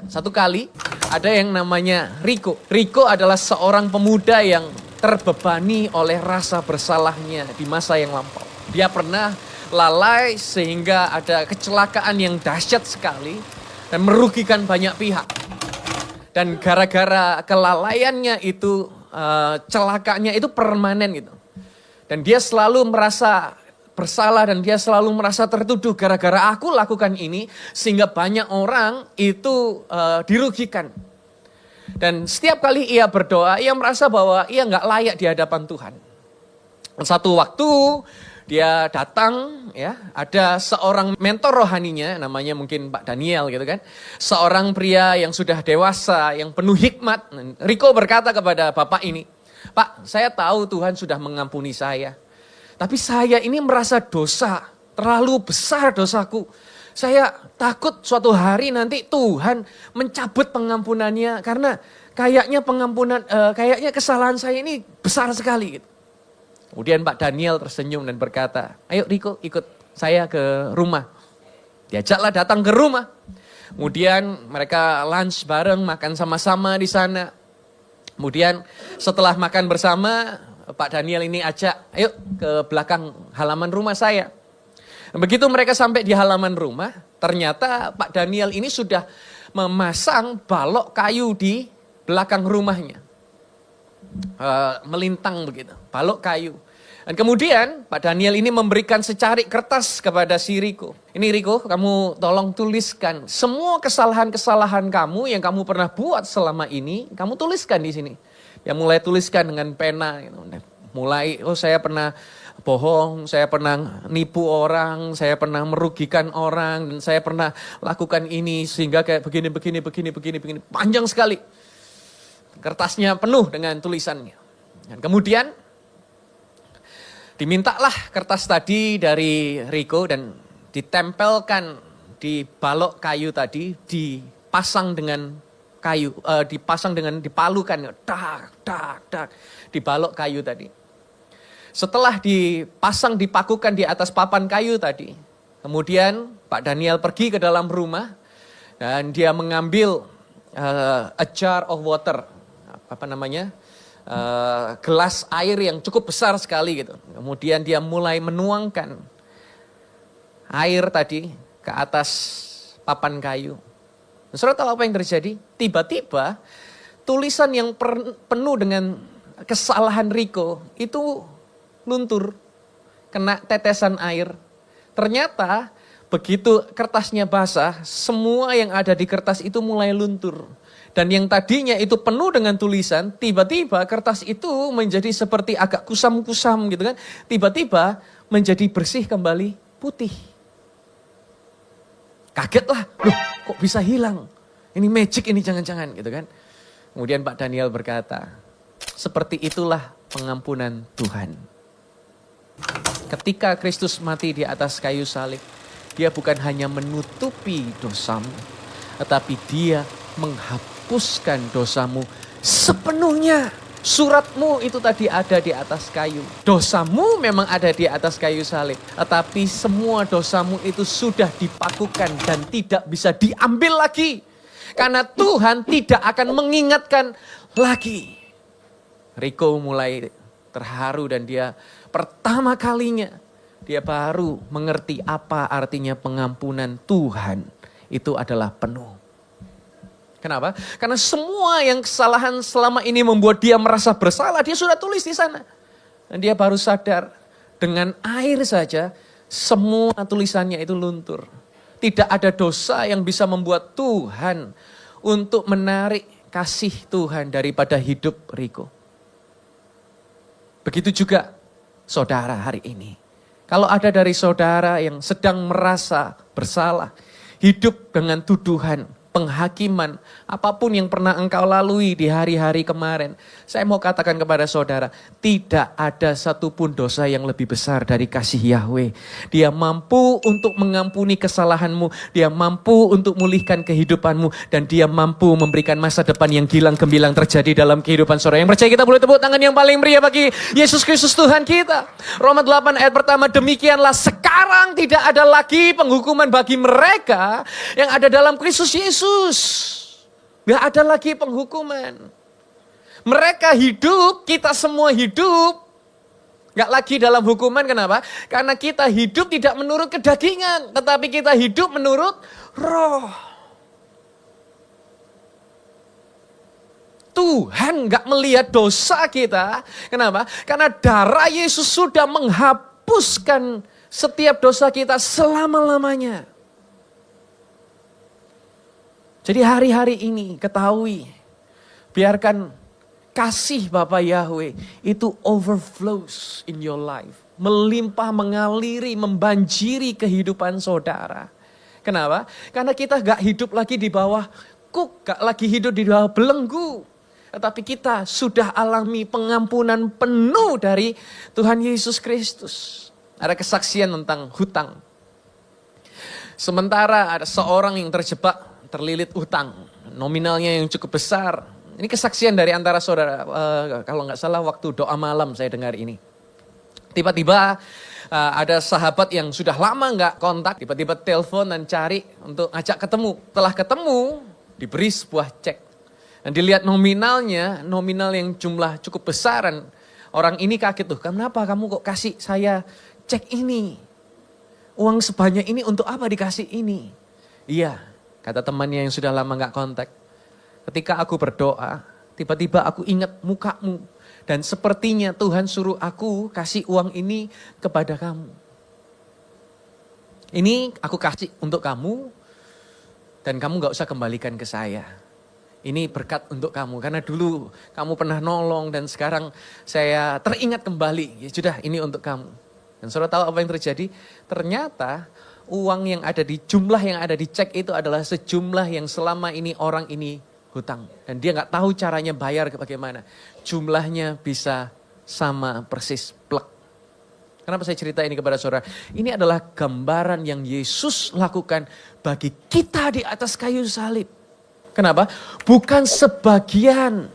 Satu kali ada yang namanya Rico. Rico adalah seorang pemuda yang terbebani oleh rasa bersalahnya di masa yang lampau. Dia pernah lalai sehingga ada kecelakaan yang dahsyat sekali dan merugikan banyak pihak. Dan gara-gara kelalaiannya itu, celakanya itu permanen gitu. Dan dia selalu merasa bersalah dan dia selalu merasa tertuduh gara-gara aku lakukan ini sehingga banyak orang itu dirugikan. Dan setiap kali ia berdoa, ia merasa bahwa ia nggak layak di hadapan Tuhan. Satu waktu dia datang, ya, ada seorang mentor rohaninya, namanya mungkin Pak Daniel gitu kan. Seorang pria yang sudah dewasa, yang penuh hikmat. Rico berkata kepada bapak ini, "Pak, saya tahu Tuhan sudah mengampuni saya. Tapi saya ini merasa dosa, terlalu besar dosaku. Saya takut suatu hari nanti Tuhan mencabut pengampunannya karena kayaknya kesalahan saya ini besar sekali." Gitu. Kemudian Pak Daniel tersenyum dan berkata, "Ayo Rico, ikut saya ke rumah." Diajaklah datang ke rumah. Kemudian mereka lunch bareng, makan sama-sama di sana. Kemudian setelah makan bersama, Pak Daniel ini ajak, "Ayo ke belakang halaman rumah saya." Begitu mereka sampai di halaman rumah, ternyata Pak Daniel ini sudah memasang balok kayu di belakang rumahnya. Melintang begitu, balok kayu. Dan kemudian Pak Daniel ini memberikan secarik kertas kepada si Rico. "Ini Rico, kamu tolong tuliskan semua kesalahan-kesalahan kamu yang kamu pernah buat selama ini, kamu tuliskan di sini." Ya mulai tuliskan dengan pena, gitu. Mulai, saya pernah bohong, saya pernah nipu orang, saya pernah merugikan orang, dan saya pernah lakukan ini sehingga kayak begini. Panjang sekali. Kertasnya penuh dengan tulisannya. Dan kemudian dimintalah kertas tadi dari Rico dan ditempelkan di balok kayu tadi, dipasang dengan kayu, dipalukan, di balok kayu tadi. Setelah dipakukan di atas papan kayu tadi, kemudian Pak Daniel pergi ke dalam rumah dan dia mengambil a jar of water, gelas air yang cukup besar sekali gitu. Kemudian dia mulai menuangkan air tadi ke atas papan kayu. Saudara tahu apa yang terjadi? Tiba-tiba tulisan yang penuh dengan kesalahan Rico itu luntur, kena tetesan air. Ternyata begitu kertasnya basah, semua yang ada di kertas itu mulai luntur. Dan yang tadinya itu penuh dengan tulisan, tiba-tiba kertas itu menjadi seperti agak kusam-kusam gitu kan. Tiba-tiba menjadi bersih kembali, putih. Kagetlah, loh kok bisa hilang? Ini magic ini jangan-jangan gitu kan. Kemudian Pak Daniel berkata, seperti itulah pengampunan Tuhan. Ketika Kristus mati di atas kayu salib, dia bukan hanya menutupi dosamu, tetapi dia menghapuskan dosamu sepenuhnya. Suratmu itu tadi ada di atas kayu. Dosamu memang ada di atas kayu salib. Tetapi semua dosamu itu sudah dipakukan dan tidak bisa diambil lagi. Karena Tuhan tidak akan mengingatkan lagi. Rico mulai terharu dan dia pertama kalinya dia baru mengerti apa artinya pengampunan Tuhan. Itu adalah penuh. Kenapa? Karena semua yang kesalahan selama ini membuat dia merasa bersalah, dia sudah tulis di sana. Dan dia baru sadar, dengan air saja semua tulisannya itu luntur. Tidak ada dosa yang bisa membuat Tuhan untuk menarik kasih Tuhan daripada hidup Rico. Begitu juga saudara hari ini. Kalau ada dari saudara yang sedang merasa bersalah, hidup dengan tuduhan, penghakiman, apapun yang pernah engkau lalui di hari-hari kemarin. Saya mau katakan kepada saudara, tidak ada satupun dosa yang lebih besar dari kasih Yahweh. Dia mampu untuk mengampuni kesalahanmu, dia mampu untuk memulihkan kehidupanmu, dan dia mampu memberikan masa depan yang gilang gemilang terjadi dalam kehidupan saudara. Yang percaya kita boleh tepuk tangan yang paling meriah bagi Yesus Kristus Tuhan kita. Roma 8 ayat pertama, demikianlah sekarang tidak ada lagi penghukuman bagi mereka yang ada dalam Kristus Yesus. Gak ada lagi penghukuman. Mereka hidup, kita semua hidup. Gak lagi dalam hukuman, kenapa? Karena kita hidup tidak menurut kedagingan, tetapi kita hidup menurut roh. Tuhan gak melihat dosa kita. Kenapa? Karena darah Yesus sudah menghapuskan setiap dosa kita selama-lamanya. Jadi hari-hari ini ketahui, biarkan kasih Bapa Yahweh itu overflows in your life. Melimpah, mengaliri, membanjiri kehidupan saudara. Kenapa? Karena kita gak hidup lagi di bawah kuk, gak lagi hidup di bawah belenggu. Tetapi kita sudah alami pengampunan penuh dari Tuhan Yesus Kristus. Ada kesaksian tentang hutang. Sementara ada seorang yang terjebak, terlilit utang, nominalnya yang cukup besar. Ini kesaksian dari antara saudara, kalau nggak salah waktu doa malam saya dengar ini. Tiba-tiba ada sahabat yang sudah lama nggak kontak, tiba-tiba telepon dan cari untuk ajak ketemu. Telah ketemu, diberi sebuah cek. Dan dilihat nominalnya, nominal yang jumlah cukup besaran. Orang ini kaget tuh, kenapa kamu kok kasih saya cek ini? Uang sebanyak ini untuk apa dikasih ini? Iya. Kata temannya yang sudah lama gak kontak. Ketika aku berdoa, tiba-tiba aku ingat mukamu. Dan sepertinya Tuhan suruh aku kasih uang ini kepada kamu. Ini aku kasih untuk kamu. Dan kamu gak usah kembalikan ke saya. Ini berkat untuk kamu. Karena dulu kamu pernah nolong dan sekarang saya teringat kembali. Ya sudah, ini untuk kamu. Dan saudara tahu apa yang terjadi? Ternyata uang yang ada di jumlah yang ada di cek itu adalah sejumlah yang selama ini orang ini hutang. Dan dia gak tahu caranya bayar bagaimana. Jumlahnya bisa sama persis plek. Kenapa saya cerita ini kepada saudara? Ini adalah gambaran yang Yesus lakukan bagi kita di atas kayu salib. Kenapa? Bukan sebagian.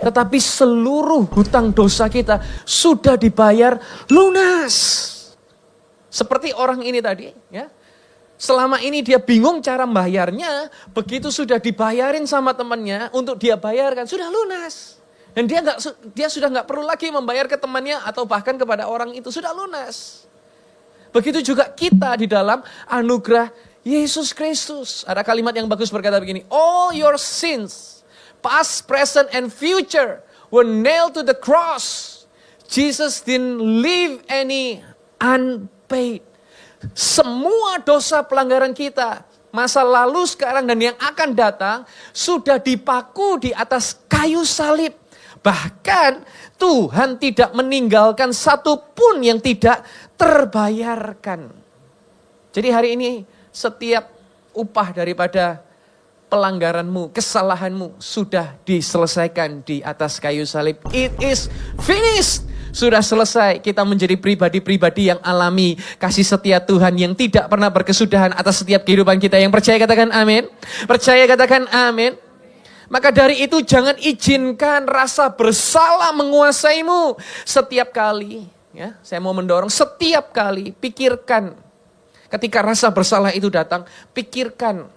Tetapi seluruh hutang dosa kita sudah dibayar lunas. Seperti orang ini tadi, ya. Selama ini dia bingung cara membayarnya, begitu sudah dibayarin sama temannya untuk dia bayarkan, sudah lunas. Dan dia sudah nggak perlu lagi membayar ke temannya atau bahkan kepada orang itu, sudah lunas. Begitu juga kita di dalam anugerah Yesus Kristus. Ada kalimat yang bagus berkata begini, all your sins, past, present, and future were nailed to the cross. Jesus didn't leave any unpaid. Semua dosa pelanggaran kita, masa lalu, sekarang, dan yang akan datang, sudah dipaku di atas kayu salib. Bahkan Tuhan tidak meninggalkan satu pun yang tidak terbayarkan. Jadi hari ini setiap upah daripada pelanggaranmu, kesalahanmu sudah diselesaikan di atas kayu salib. It is finished. Sudah selesai, kita menjadi pribadi-pribadi yang alami kasih setia Tuhan yang tidak pernah berkesudahan atas setiap kehidupan kita. Yang percaya katakan amin. Percaya katakan amin. Maka dari itu jangan izinkan rasa bersalah menguasaimu. Setiap kali, ya, saya mau mendorong setiap kali pikirkan. Ketika rasa bersalah itu datang, pikirkan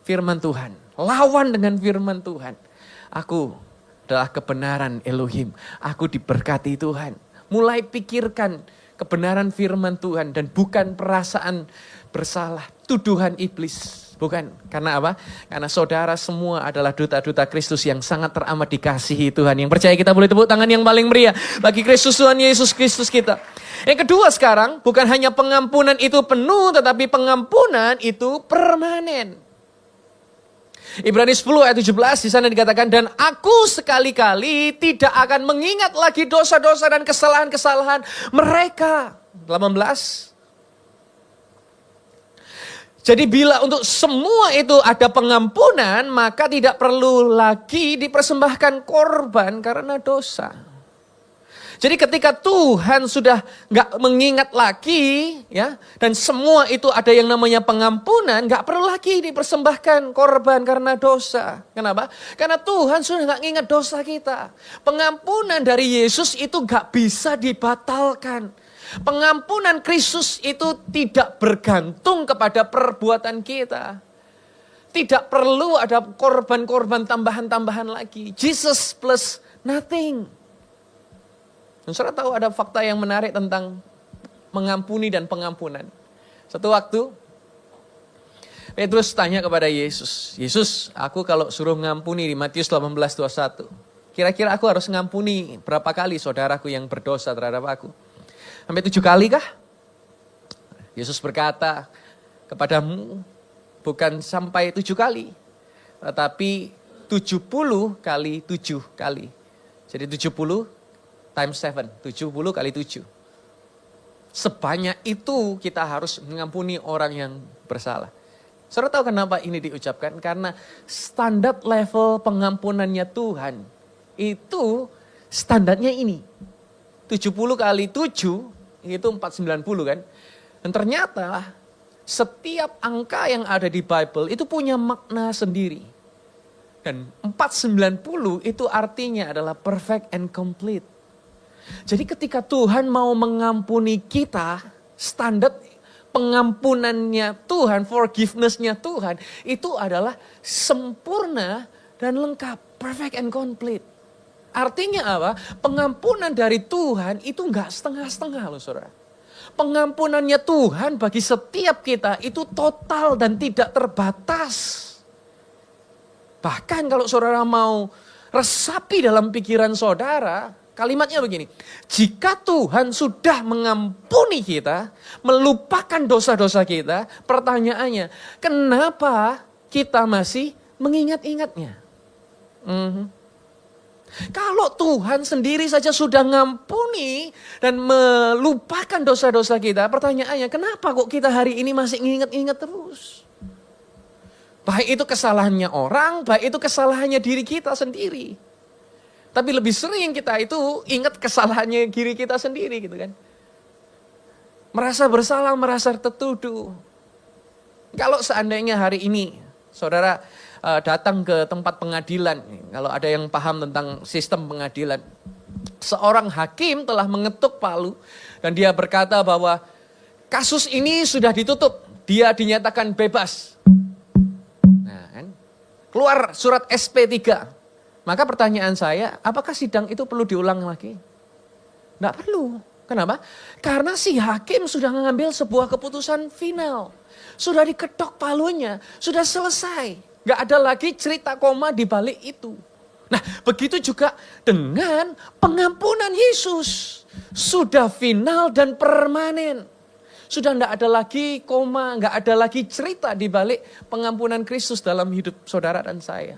firman Tuhan. Lawan dengan firman Tuhan. Aku adalah kebenaran Elohim. Aku diberkati Tuhan. Mulai pikirkan kebenaran firman Tuhan dan bukan perasaan bersalah, tuduhan iblis. Bukan, karena apa? Karena saudara semua adalah duta-duta Kristus yang sangat teramat dikasihi Tuhan. Yang percaya kita boleh tepuk tangan yang paling meriah bagi Kristus Tuhan Yesus Kristus kita. Yang kedua sekarang, bukan hanya pengampunan itu penuh, tetapi pengampunan itu permanen. Ibrani 10 ayat 17 di sana dikatakan, dan aku sekali-kali tidak akan mengingat lagi dosa-dosa dan kesalahan-kesalahan mereka. 18. Jadi bila untuk semua itu ada pengampunan, maka tidak perlu lagi dipersembahkan korban karena dosa. Jadi ketika Tuhan sudah gak mengingat lagi, ya, dan semua itu ada yang namanya pengampunan, gak perlu lagi dipersembahkan korban karena dosa. Kenapa? Karena Tuhan sudah gak ingat dosa kita. Pengampunan dari Yesus itu gak bisa dibatalkan. Pengampunan Kristus itu tidak bergantung kepada perbuatan kita. Tidak perlu ada korban-korban tambahan-tambahan lagi. Jesus plus nothing. Dan saudara tahu ada fakta yang menarik tentang mengampuni dan pengampunan. Satu waktu, Petrus tanya kepada Yesus, Yesus, aku kalau suruh ngampuni di Matius 18:21, kira-kira aku harus ngampuni berapa kali saudaraku yang berdosa terhadap aku? Sampai 7 kali kah? Yesus berkata, kepadamu bukan sampai 7 kali, tetapi 70 kali 7 kali. Jadi 70 times 7, 70 kali 7. Sebanyak itu kita harus mengampuni orang yang bersalah. Saudara tahu kenapa ini diucapkan? Karena standar level pengampunannya Tuhan itu standarnya ini. 70 kali 7 itu 490 kan. Dan ternyata setiap angka yang ada di Bible itu punya makna sendiri. Dan 490 itu artinya adalah perfect and complete. Jadi ketika Tuhan mau mengampuni kita, standar pengampunannya Tuhan, forgiveness-nya Tuhan, itu adalah sempurna dan lengkap, perfect and complete. Artinya apa? Pengampunan dari Tuhan itu enggak setengah-setengah loh saudara. Pengampunannya Tuhan bagi setiap kita itu total dan tidak terbatas. Bahkan kalau saudara mau resapi dalam pikiran saudara, kalimatnya begini, jika Tuhan sudah mengampuni kita, melupakan dosa-dosa kita, pertanyaannya, kenapa kita masih mengingat-ingatnya? Kalau Tuhan sendiri saja sudah mengampuni dan melupakan dosa-dosa kita, pertanyaannya, kenapa kok kita hari ini masih ingat-ingat terus? Baik itu kesalahannya orang, baik itu kesalahannya diri kita sendiri. Tapi lebih sering kita itu ingat kesalahannya diri kita sendiri gitu kan. Merasa bersalah, merasa tertuduh. Kalau seandainya hari ini saudara datang ke tempat pengadilan. Kalau ada yang paham tentang sistem pengadilan. Seorang hakim telah mengetuk palu dan dia berkata bahwa kasus ini sudah ditutup. Dia dinyatakan bebas. Nah, kan? Keluar surat SP3. Maka pertanyaan saya, apakah sidang itu perlu diulang lagi? Tidak perlu. Kenapa? Karena si hakim sudah mengambil sebuah keputusan final. Sudah diketok palunya, sudah selesai. Gak ada lagi cerita koma di balik itu. Nah, begitu juga dengan pengampunan Yesus. Sudah final dan permanen. Sudah tidak ada lagi koma, gak ada lagi cerita di balik pengampunan Kristus dalam hidup saudara dan saya.